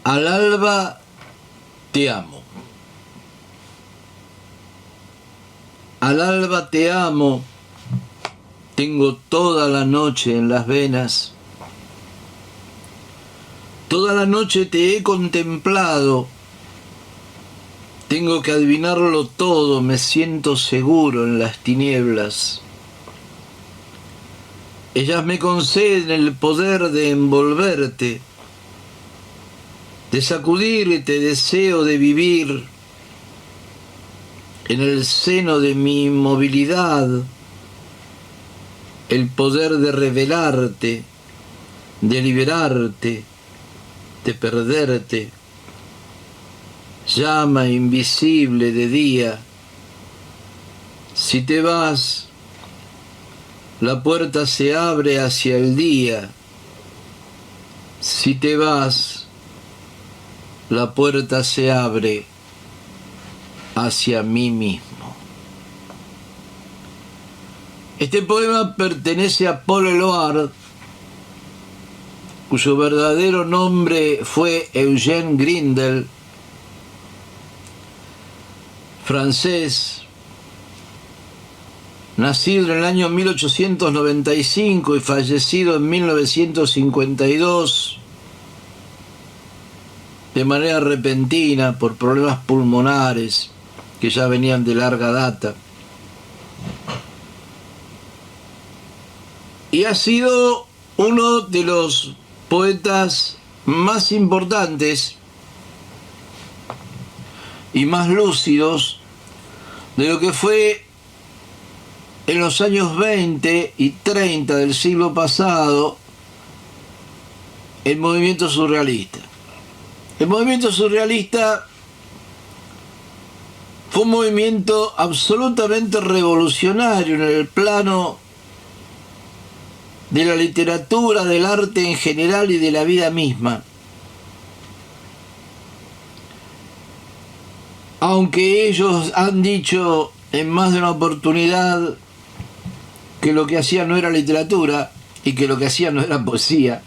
Al alba te amo. Al alba te amo, tengo toda la noche en las venas. Toda la noche te he contemplado, tengo que adivinarlo todo, me siento seguro en las tinieblas. Ellas me conceden el poder de envolverte, de sacudirte, deseo de vivir en el seno de mi inmovilidad, el poder de revelarte, de liberarte, de perderte. Llama invisible de día, si te vas, la puerta se abre hacia el día. Si te vas, la puerta se abre hacia mí mismo. Este poema pertenece a Paul Eluard, cuyo verdadero nombre fue Eugène Grindel, francés, nacido en el año 1895 y fallecido en 1952 de manera repentina por problemas pulmonares que ya venían de larga data. Y ha sido uno de los poetas más importantes y más lúcidos de lo que fue en los años 20 y 30 del siglo pasado el movimiento surrealista. El movimiento surrealista fue un movimiento absolutamente revolucionario en el plano de la literatura, del arte en general y de la vida misma. Aunque ellos han dicho en más de una oportunidad que lo que hacían no era literatura y que lo que hacían no era poesía.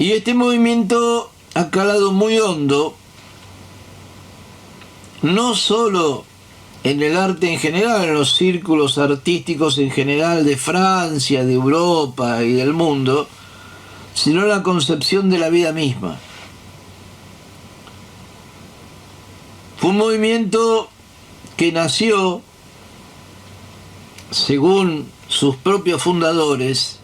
Y este movimiento ha calado muy hondo, no solo en el arte en general, en los círculos artísticos en general de Francia, de Europa y del mundo, sino en la concepción de la vida misma. Fue un movimiento que nació, según sus propios fundadores,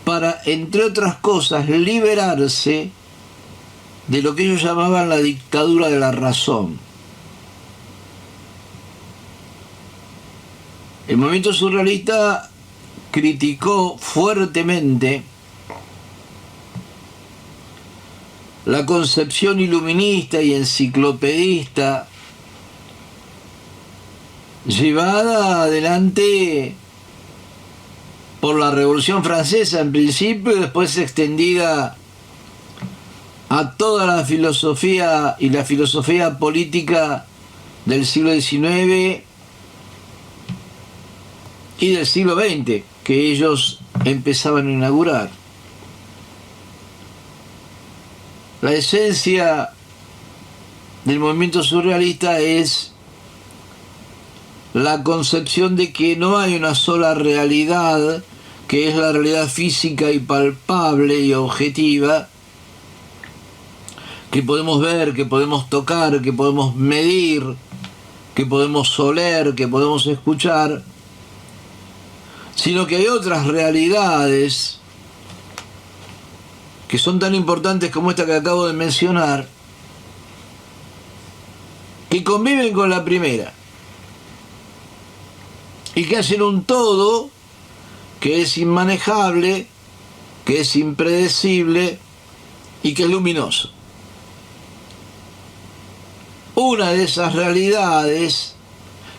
para, entre otras cosas, liberarse de lo que ellos llamaban la dictadura de la razón. El movimiento surrealista criticó fuertemente la concepción iluminista y enciclopedista llevada adelante por la Revolución Francesa en principio y después extendida a toda la filosofía y la filosofía política del siglo XIX y del siglo XX, que ellos empezaban a inaugurar. La esencia del movimiento surrealista es la concepción de que no hay una sola realidad, que es la realidad física y palpable y objetiva, que podemos ver, que podemos tocar, que podemos medir, que podemos oler, que podemos escuchar, sino que hay otras realidades que son tan importantes como esta que acabo de mencionar, que conviven con la primera y que hacen un todo que es inmanejable, que es impredecible y que es luminoso. Una de esas realidades,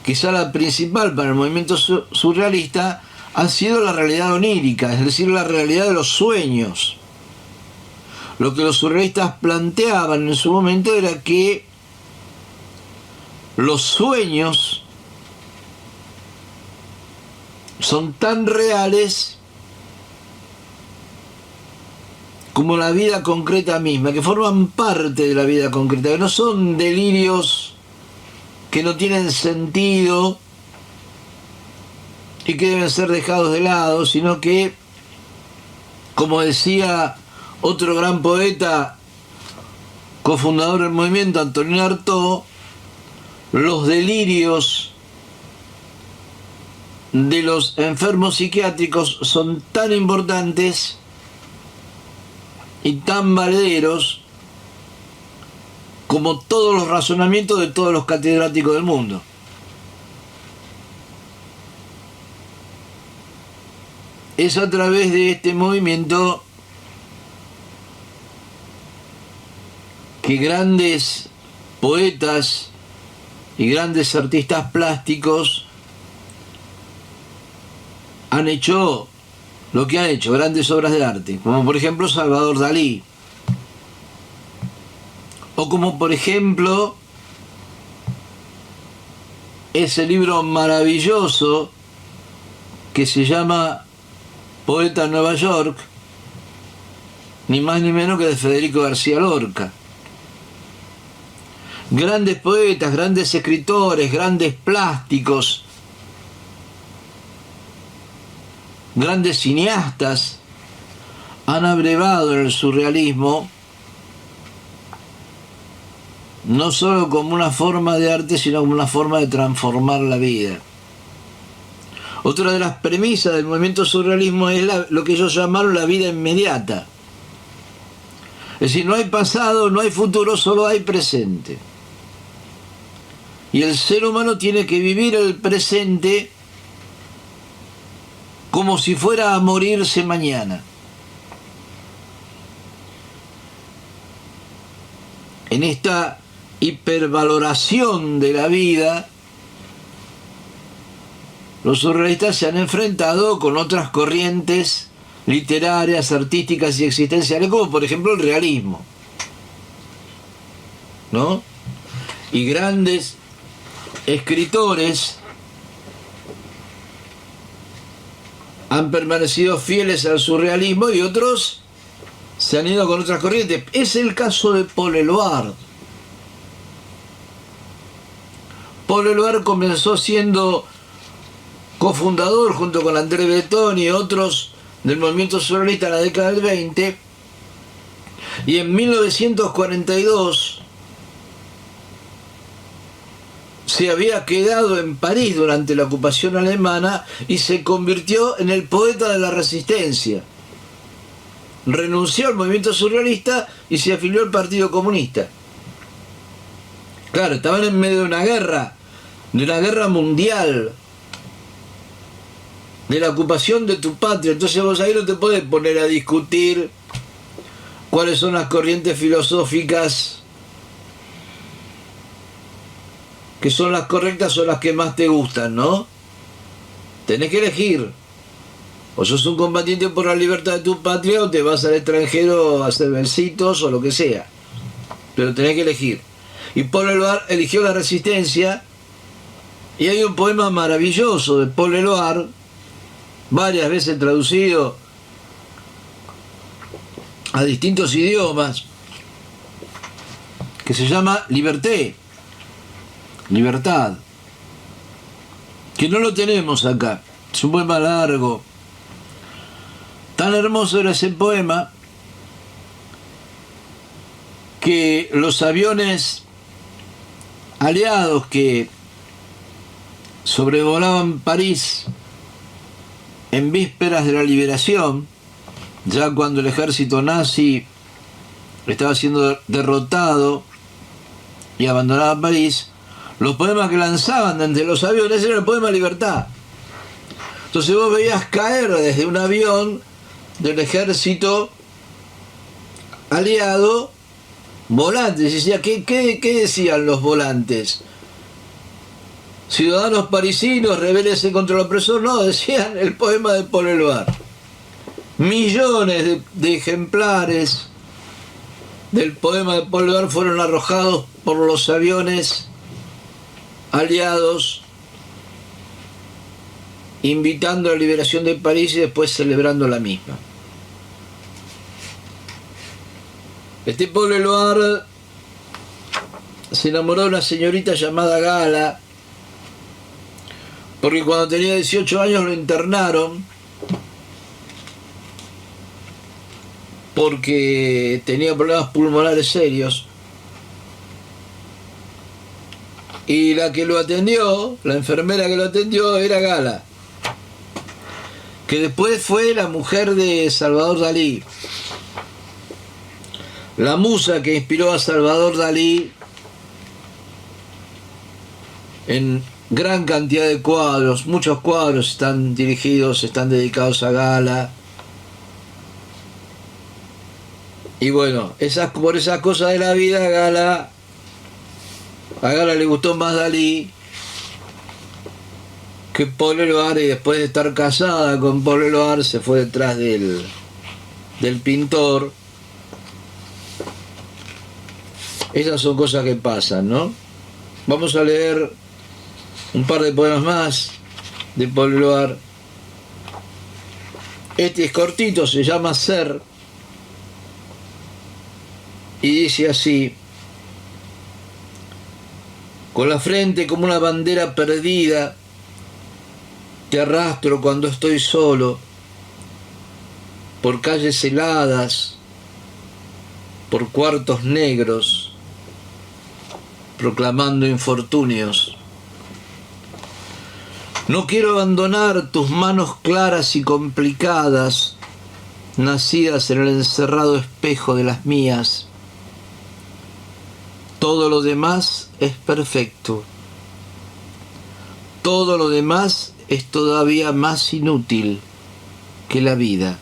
quizá la principal para el movimiento surrealista, ha sido la realidad onírica, es decir, la realidad de los sueños. Lo que los surrealistas planteaban en su momento era que los sueños son tan reales como la vida concreta misma, que forman parte de la vida concreta, que no son delirios que no tienen sentido y que deben ser dejados de lado, sino que, como decía otro gran poeta, cofundador del movimiento, Antonin Artaud, los delirios de los enfermos psiquiátricos son tan importantes y tan valederos como todos los razonamientos de todos los catedráticos del mundo. Es a través de este movimiento que grandes poetas y grandes artistas plásticos han hecho lo que han hecho, grandes obras de arte, como por ejemplo Salvador Dalí, o como por ejemplo ese libro maravilloso que se llama Poeta en Nueva York, ni más ni menos que de Federico García Lorca. Grandes poetas, grandes escritores, grandes plásticos, grandes cineastas han abrevado en el surrealismo no solo como una forma de arte, sino como una forma de transformar la vida. Otra de las premisas del movimiento surrealismo es lo que ellos llamaron la vida inmediata. Es decir, no hay pasado, no hay futuro, solo hay presente. Y el ser humano tiene que vivir el presente como si fuera a morirse mañana. En esta hipervaloración de la vida, los surrealistas se han enfrentado con otras corrientes literarias, artísticas y existenciales, como por ejemplo el realismo, ¿no? Y grandes escritores han permanecido fieles al surrealismo y otros se han ido con otras corrientes. Es el caso de Paul Eluard. Paul Eluard comenzó siendo cofundador junto con André Breton y otros del movimiento surrealista en la década del 20, y en 1942 se había quedado en París durante la ocupación alemana y se convirtió en el poeta de la resistencia. Renunció al movimiento surrealista y se afilió al Partido Comunista. Claro, estaban en medio de una guerra mundial, de la ocupación de tu patria. Entonces vos ahí no te podés poner a discutir cuáles son las corrientes filosóficas que son las correctas o las que más te gustan, ¿no? Tenés que elegir. O sos un combatiente por la libertad de tu patria o te vas al extranjero a hacer versitos o lo que sea. Pero tenés que elegir. Y Paul Eluard eligió la resistencia, y hay un poema maravilloso de Paul Eluard, varias veces traducido a distintos idiomas, que se llama Liberté, libertad, que no lo tenemos acá. Es un poema largo. Tan hermoso era ese poema que los aviones aliados que sobrevolaban París en vísperas de la liberación, ya cuando el ejército nazi estaba siendo derrotado y abandonaba París, los poemas que lanzaban desde los aviones eran el poema Libertad. Entonces vos veías caer desde un avión del ejército aliado volantes, y decía, ¿qué decían los volantes? Ciudadanos parisinos, rebélense contra el opresor. No, decían el poema de Paul Eluard. Millones de ejemplares del poema de Paul Eluard fueron arrojados por los aviones aliados, invitando a la liberación de París y después celebrando la misma. Este Paul Eluard se enamoró de una señorita llamada Gala, porque cuando tenía 18 años lo internaron porque tenía problemas pulmonares serios. Y la que lo atendió, la enfermera que lo atendió, era Gala, que después fue la mujer de Salvador Dalí, la musa que inspiró a Salvador Dalí en gran cantidad de cuadros. Muchos cuadros están dirigidos, están dedicados a Gala. Y bueno, por esas cosas de la vida, a Gala le gustó más Dalí que Paul Eluard, y después de estar casada con Paul Eluard se fue detrás del pintor. Esas son cosas que pasan, ¿no? Vamos a leer un par de poemas más de Paul Eluard. Este es cortito, se llama Ser, y dice así: con la frente como una bandera perdida, te arrastro cuando estoy solo, por calles heladas, por cuartos negros, proclamando infortunios. No quiero abandonar tus manos claras y complicadas, nacidas en el encerrado espejo de las mías. Todo lo demás es perfecto. Todo lo demás es todavía más inútil que la vida.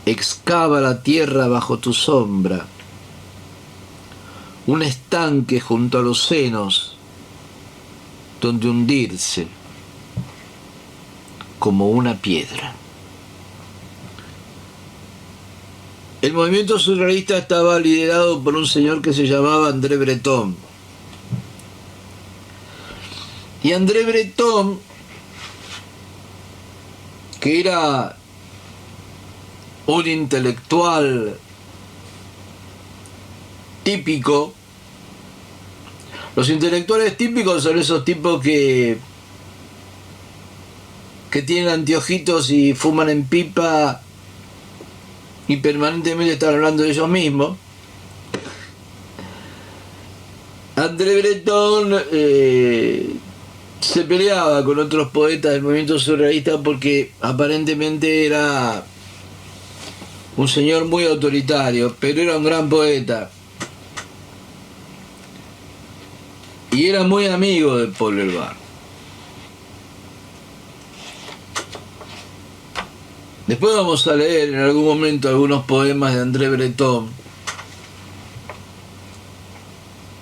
Excava la tierra bajo tu sombra, un estanque junto a los senos, donde hundirse como una piedra. El movimiento surrealista estaba liderado por un señor que se llamaba André Breton. Y André Breton, que era un intelectual típico. Los intelectuales típicos son esos tipos que tienen anteojitos y fuman en pipa y permanentemente están hablando de ellos mismos. André Breton se peleaba con otros poetas del movimiento surrealista porque aparentemente era un señor muy autoritario, pero era un gran poeta. Y era muy amigo de Paul Eluard. Después vamos a leer en algún momento algunos poemas de André Breton.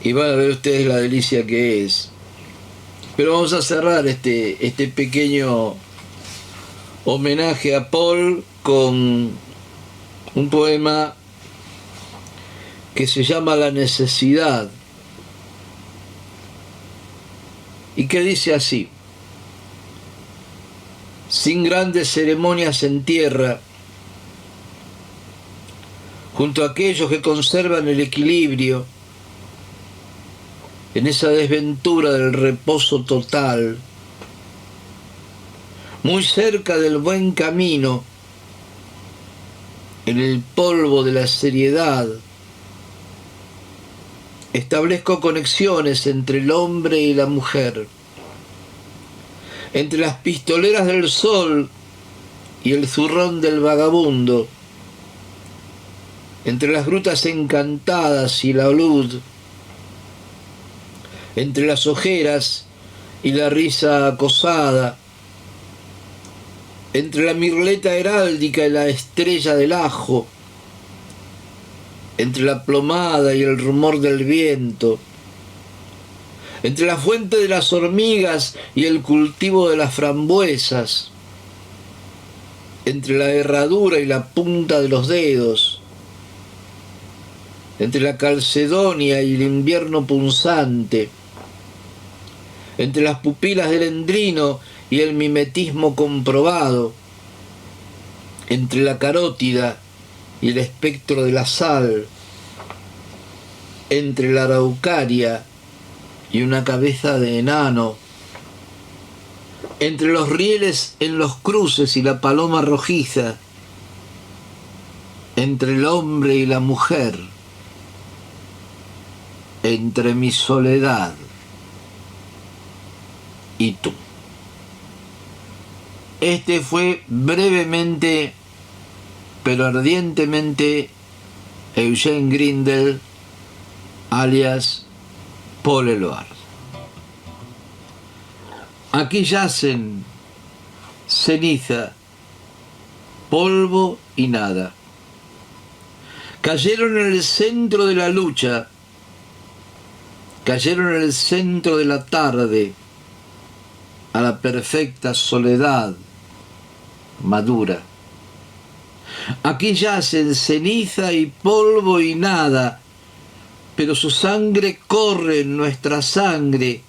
Y van a ver ustedes la delicia que es. Pero vamos a cerrar este pequeño homenaje a Paul con un poema que se llama La necesidad. Y que dice así: sin grandes ceremonias en tierra, junto a aquellos que conservan el equilibrio, en esa desventura del reposo total, muy cerca del buen camino, en el polvo de la seriedad, establezco conexiones entre el hombre y la mujer, entre las pistoleras del sol y el zurrón del vagabundo, entre las grutas encantadas y la luz, entre las ojeras y la risa acosada, entre la mirleta heráldica y la estrella del ajo, entre la plomada y el rumor del viento, entre la fuente de las hormigas y el cultivo de las frambuesas, entre la herradura y la punta de los dedos, entre la calcedonia y el invierno punzante, entre las pupilas del endrino y el mimetismo comprobado, entre la carótida y el espectro de la sal, entre la araucaria y una cabeza de enano, entre los rieles en los cruces y la paloma rojiza, entre el hombre y la mujer, entre mi soledad y tú. Este fue brevemente, pero ardientemente, Eugene Grindel, alias Paul Eluard. Aquí yacen ceniza, polvo y nada. Cayeron en el centro de la lucha, cayeron en el centro de la tarde, a la perfecta soledad madura. Aquí yacen ceniza y polvo y nada, pero su sangre corre en nuestra sangre,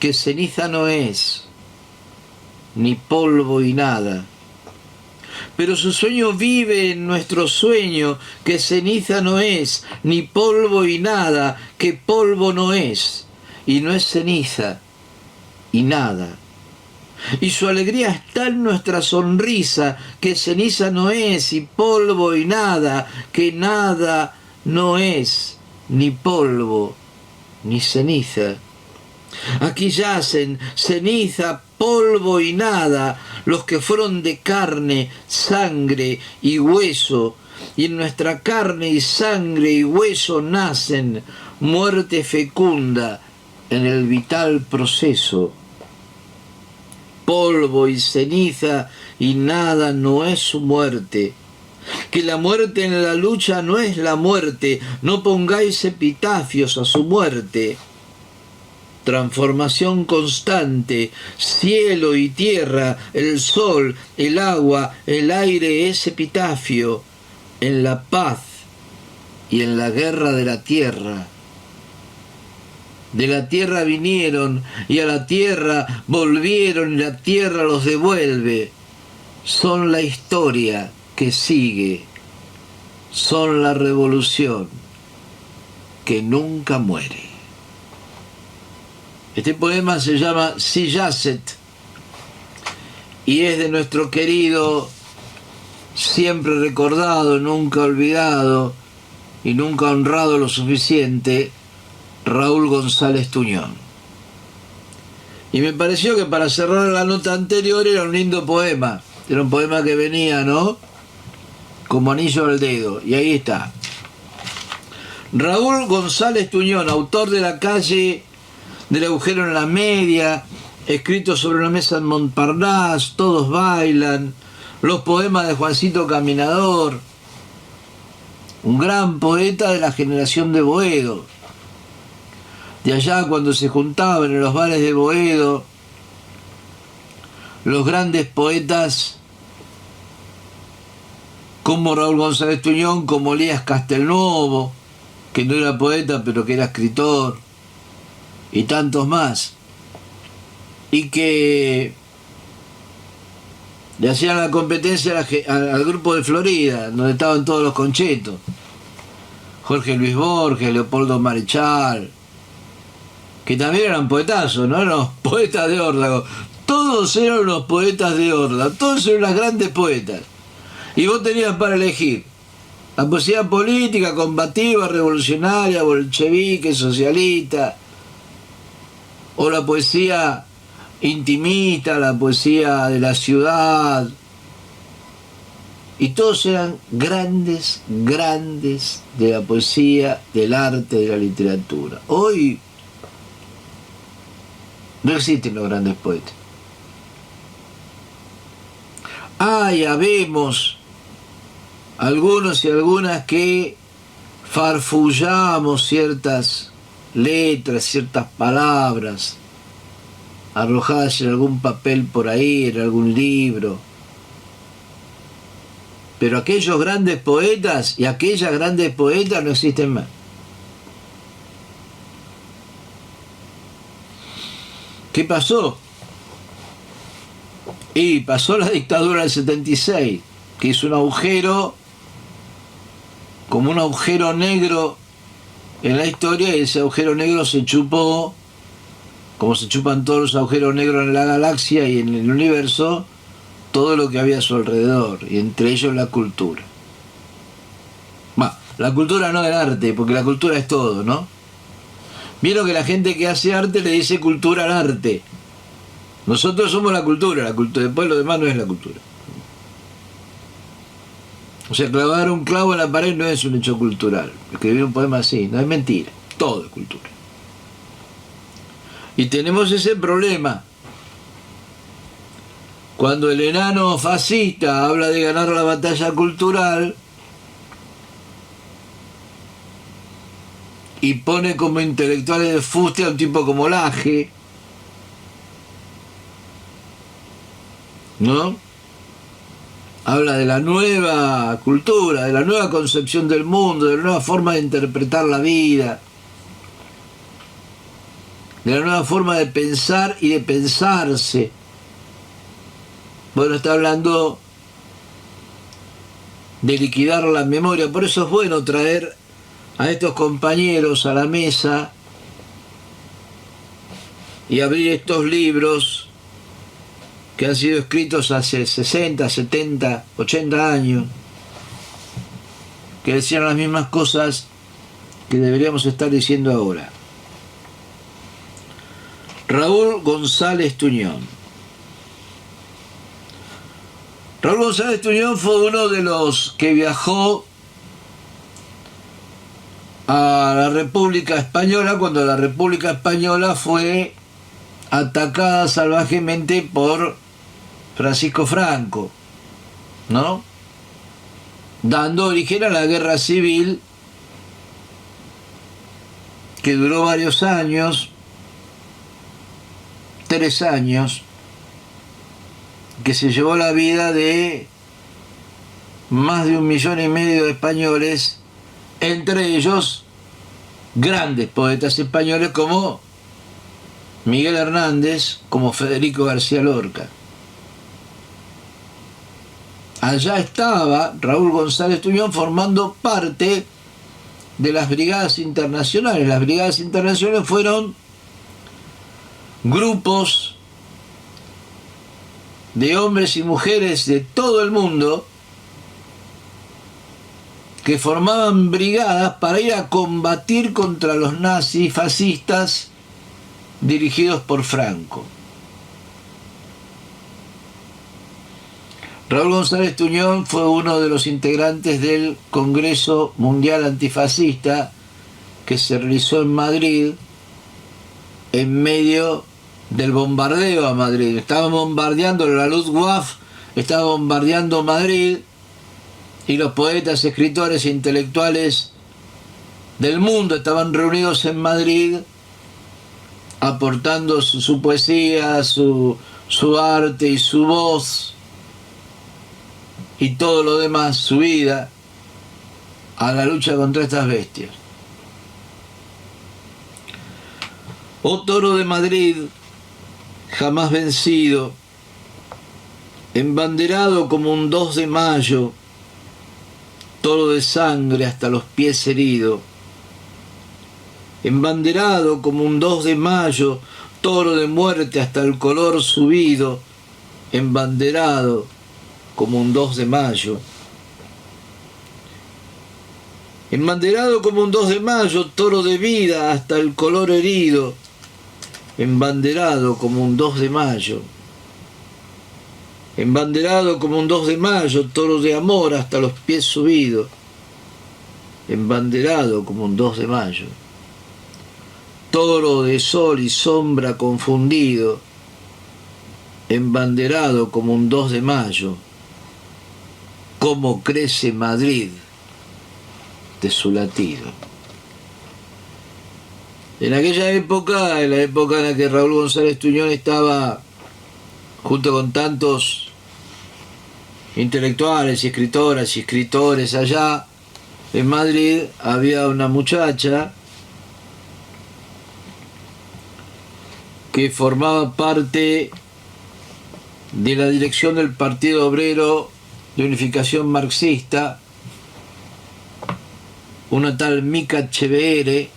que ceniza no es, ni polvo y nada. Pero su sueño vive en nuestro sueño, que ceniza no es, ni polvo y nada, que polvo no es, y no es ceniza y nada. Y su alegría está en nuestra sonrisa, que ceniza no es, y polvo y nada, que nada no es, ni polvo, ni ceniza. Aquí yacen ceniza, polvo y nada, los que fueron de carne, sangre y hueso, y en nuestra carne y sangre y hueso nacen muerte fecunda en el vital proceso. Polvo y ceniza y nada no es su muerte. Que la muerte en la lucha no es la muerte, no pongáis epitafios a su muerte. Transformación constante, cielo y tierra, el sol, el agua, el aire es epitafio, en la paz y en la guerra de la tierra. De la tierra vinieron y a la tierra volvieron y la tierra los devuelve. Son la historia que sigue, son la revolución que nunca muere. Este poema se llama Siyasset y es de nuestro querido, siempre recordado, nunca olvidado y nunca honrado lo suficiente, Raúl González Tuñón. Y me pareció que para cerrar la nota anterior era un lindo poema. Era un poema que venía, ¿no?, como anillo al dedo. Y ahí está. Raúl González Tuñón, autor de La calle del agujero en la media, escrito sobre una mesa en Montparnasse, Todos bailan, los poemas de Juancito Caminador, un gran poeta de la generación de Boedo. De allá, cuando se juntaban en los bares de Boedo los grandes poetas como Raúl González Tuñón, como Elías Castelnuovo, que no era poeta pero que era escritor, y tantos más, y que le hacían la competencia al grupo de Florida, donde estaban todos los conchetos, Jorge Luis Borges, Leopoldo Marechal, que también eran poetazos, ¿no? Eran los poetas de Órdago. Todos eran unos poetas de Órdago, todos eran unos grandes poetas. Y vos tenías para elegir la poesía política, combativa, revolucionaria, bolchevique, socialista, o la poesía intimista, la poesía de la ciudad. Y todos eran grandes, grandes de la poesía, del arte, de la literatura. Hoy no existen los grandes poetas. Habemos algunos y algunas que farfullamos ciertas letras, ciertas palabras arrojadas en algún papel por ahí, en algún libro. Pero aquellos grandes poetas y aquellas grandes poetas no existen más. ¿Qué pasó? Y pasó la dictadura del 76, que hizo un agujero como un agujero negro en la historia, y ese agujero negro se chupó, como se chupan todos los agujeros negros en la galaxia y en el universo, todo lo que había a su alrededor, y entre ellos la cultura. La cultura no el arte, porque la cultura es todo, ¿no? Vieron que la gente que hace arte le dice cultura al arte. Nosotros somos la cultura, después lo demás no es la cultura. O sea, clavar un clavo en la pared no es un hecho cultural. Escribir un poema así, no es mentira, todo es cultura. Y tenemos ese problema. Cuando el enano fascista habla de ganar la batalla cultural y pone como intelectuales de fuste a un tipo como Laje, ¿no? Habla de la nueva cultura, de la nueva concepción del mundo, de la nueva forma de interpretar la vida, de la nueva forma de pensar y de pensarse. Bueno, está hablando de liquidar la memoria. Por eso es bueno traer a estos compañeros a la mesa y abrir estos libros que han sido escritos hace 60, 70, 80 años, que decían las mismas cosas que deberíamos estar diciendo ahora. Raúl González Tuñón. Raúl González Tuñón fue uno de los que viajó a la República Española cuando la República Española fue atacada salvajemente por Francisco Franco, ¿no? Dando origen a la guerra civil que duró varios años, 3 años, que se llevó la vida de más de 1,5 millones de españoles, entre ellos grandes poetas españoles como Miguel Hernández, como Federico García Lorca. Allá estaba Raúl González Tuñón formando parte de las brigadas internacionales. Las brigadas internacionales fueron grupos de hombres y mujeres de todo el mundo que formaban brigadas para ir a combatir contra los nazis fascistas dirigidos por Franco. Raúl González Tuñón fue uno de los integrantes del Congreso Mundial Antifascista que se realizó en Madrid en medio del bombardeo a Madrid. Estaba bombardeando la Luftwaffe, estaba bombardeando Madrid, y los poetas, escritores e intelectuales del mundo estaban reunidos en Madrid aportando su poesía, su arte y su voz y todo lo demás, su vida, a la lucha contra estas bestias. Oh toro de Madrid, jamás vencido, embanderado como un 2 de mayo, toro de sangre hasta los pies herido, embanderado como un 2 de mayo, toro de muerte hasta el color subido, embanderado como un 2 de mayo. Embanderado como un 2 de mayo, toro de vida hasta el color herido, embanderado como un 2 de mayo. Embanderado como un 2 de mayo, toro de amor hasta los pies subidos, embanderado como un 2 de mayo. Toro de sol y sombra confundido, embanderado como un 2 de mayo. Cómo crece Madrid de su latido. En aquella época, en la época en la que Raúl González Tuñón estaba junto con tantos intelectuales y escritoras y escritores allá en Madrid, había una muchacha que formaba parte de la dirección del Partido Obrero de Unificación Marxista, una tal Mica Chevere,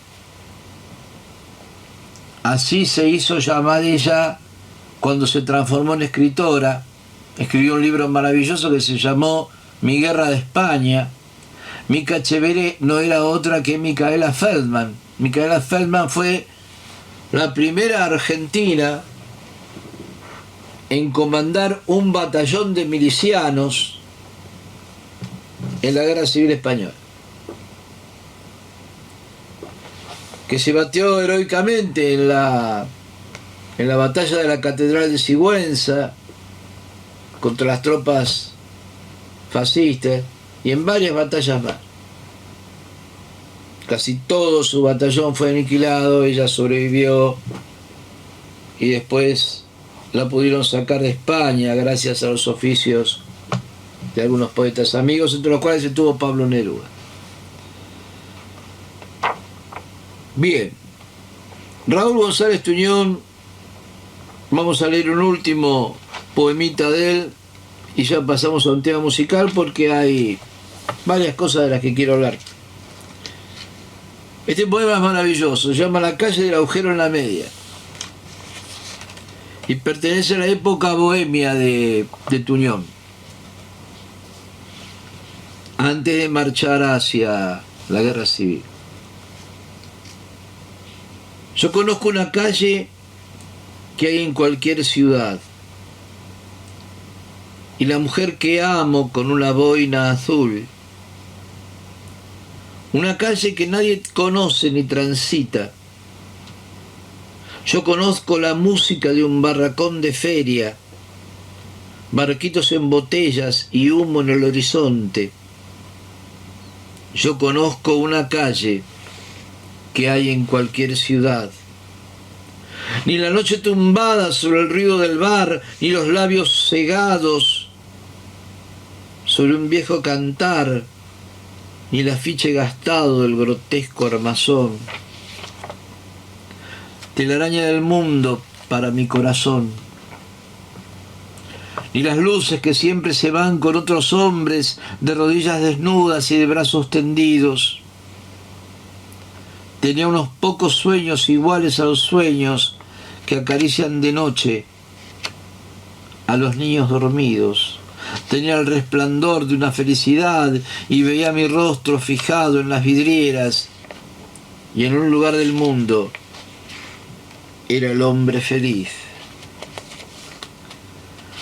así se hizo llamar ella cuando se transformó en escritora. Escribió un libro maravilloso que se llamó Mi guerra de España. Mica Chevere no era otra que Micaela Feldman. Micaela Feldman fue la primera argentina en comandar un batallón de milicianos en la Guerra Civil Española, que se batió heroicamente en la batalla de la Catedral de Sigüenza contra las tropas fascistas y en varias batallas más. Casi todo su batallón fue aniquilado, ella sobrevivió y después la pudieron sacar de España gracias a los oficios de algunos poetas amigos, entre los cuales estuvo Pablo Neruda. Bien, Raúl González Tuñón, vamos a leer un último poemita de él y ya pasamos a un tema musical porque hay varias cosas de las que quiero hablar. Este poema es maravilloso, se llama La calle del agujero en la media y pertenece a la época bohemia de Tuñón, antes de marchar hacia la guerra civil. Yo conozco una calle que hay en cualquier ciudad y la mujer que amo con una boina azul. Una calle que nadie conoce ni transita. Yo conozco la música de un barracón de feria, barquitos en botellas y humo en el horizonte. Yo conozco una calle que hay en cualquier ciudad. Ni la noche tumbada sobre el ruido del bar, ni los labios cegados sobre un viejo cantar, ni el afiche gastado del grotesco armazón. Telaraña del mundo para mi corazón. Ni las luces que siempre se van con otros hombres de rodillas desnudas y de brazos tendidos. Tenía unos pocos sueños iguales a los sueños que acarician de noche a los niños dormidos. Tenía el resplandor de una felicidad y veía mi rostro fijado en las vidrieras y en un lugar del mundo era el hombre feliz.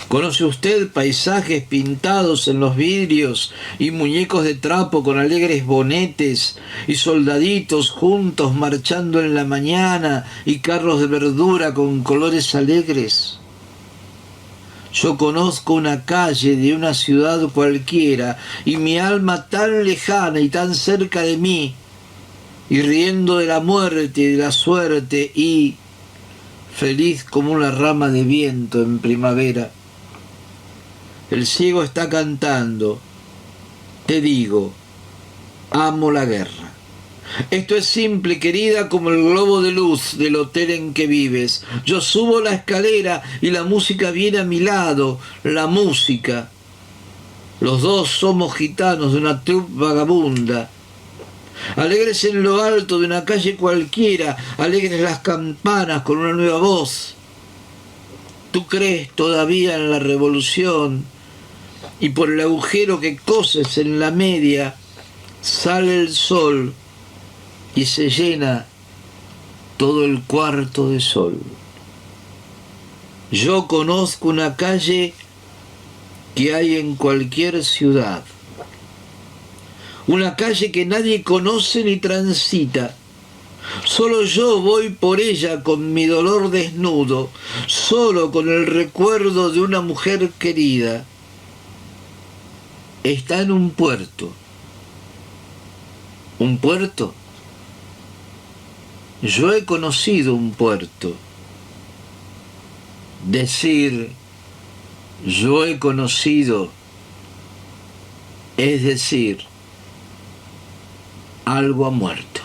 ¿Conoce usted paisajes pintados en los vidrios y muñecos de trapo con alegres bonetes y soldaditos juntos marchando en la mañana y carros de verdura con colores alegres? Yo conozco una calle de una ciudad cualquiera y mi alma tan lejana y tan cerca de mí, y riendo de la muerte y de la suerte y feliz como una rama de viento en primavera. El ciego está cantando, te digo, amo la guerra. Esto es simple, querida, como el globo de luz del hotel en que vives. Yo subo la escalera y la música viene a mi lado, la música. Los dos somos gitanos de una troupe vagabunda. Alegres en lo alto de una calle cualquiera, alegres las campanas con una nueva voz. Tú crees todavía en la revolución y por el agujero que coses en la media sale el sol y se llena todo el cuarto de sol. Yo conozco una calle que hay en cualquier ciudad. Una calle que nadie conoce ni transita. Solo yo voy por ella con mi dolor desnudo, solo con el recuerdo de una mujer querida. Está en un puerto. ¿Un puerto? Yo he conocido un puerto. Decir yo he conocido es decir algo ha muerto.